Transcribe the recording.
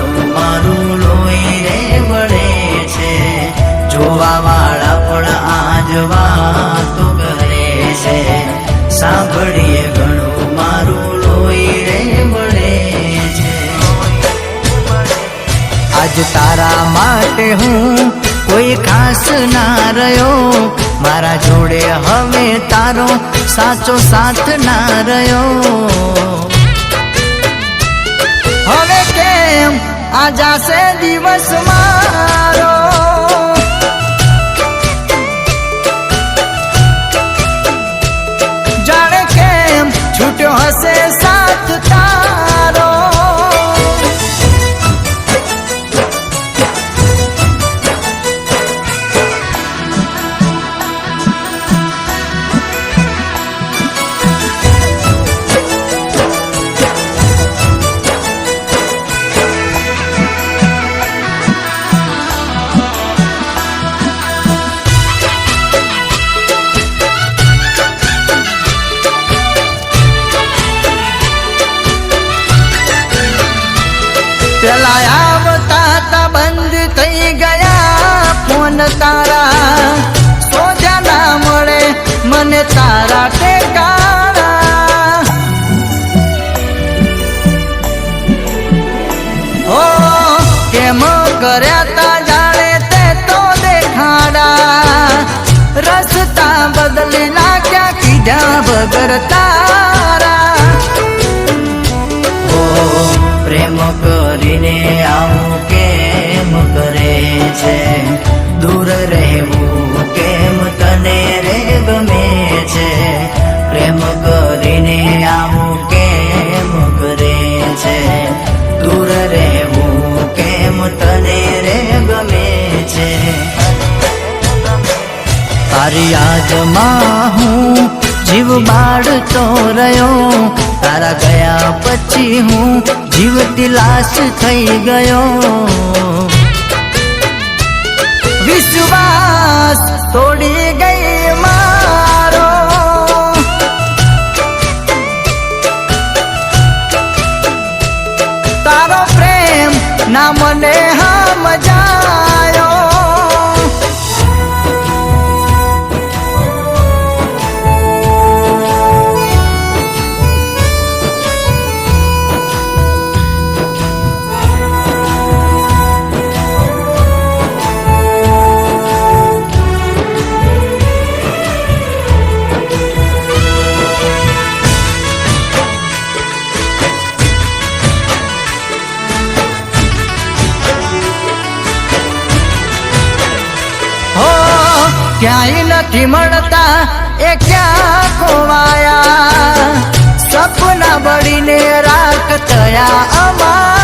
ઘણું મારું લોહી રે વળે છે, જોવા વાળા પણ આજ વાતો કરે છે, સાંભળીએ ઘણું મારું લોહી રે વળે છે। આજ તારા માટે હું કોઈ ખાસ ના રહ્યો, મારા જોડે હવે તારો સાચો સાથ ના રહ્યો। હવે કેમ આ જાશે દિવસ મારો, જાણે કેમ છૂટ્યો હશે સાથ તારો। પેલા આવતા તા બંધ થઈ ગયા ફોન તારા, સોજા ના મળે મને તારા ટેકારા। હો કેમ કર્યા તા જાણે તે તો દેખાડા, રસ્તા બદલી નાખ્યા કીધા વગર તારા। પ્રેમ કરીને આવું કેમ કરે છે, દૂર રહેવું કેમ તને રે ગમે છે, પ્રેમ કરીને આવું કેમ કરે છે, દૂર રહેવું કેમ તને રે ગમે છે। તારી યાદમાં હું જીવ બાળતો રહ્યો, તારા ગયા પછી હું જીવતી લાશ થઈ ગયો। વિશ્વાસ તોડી ગઈ મારો, તારો પ્રેમ ના મને સમજાયો। ક્યાંય નથી મળતા એ ક્યાં ખોવાયા, સપના બળીને રાખ થયા અમારા।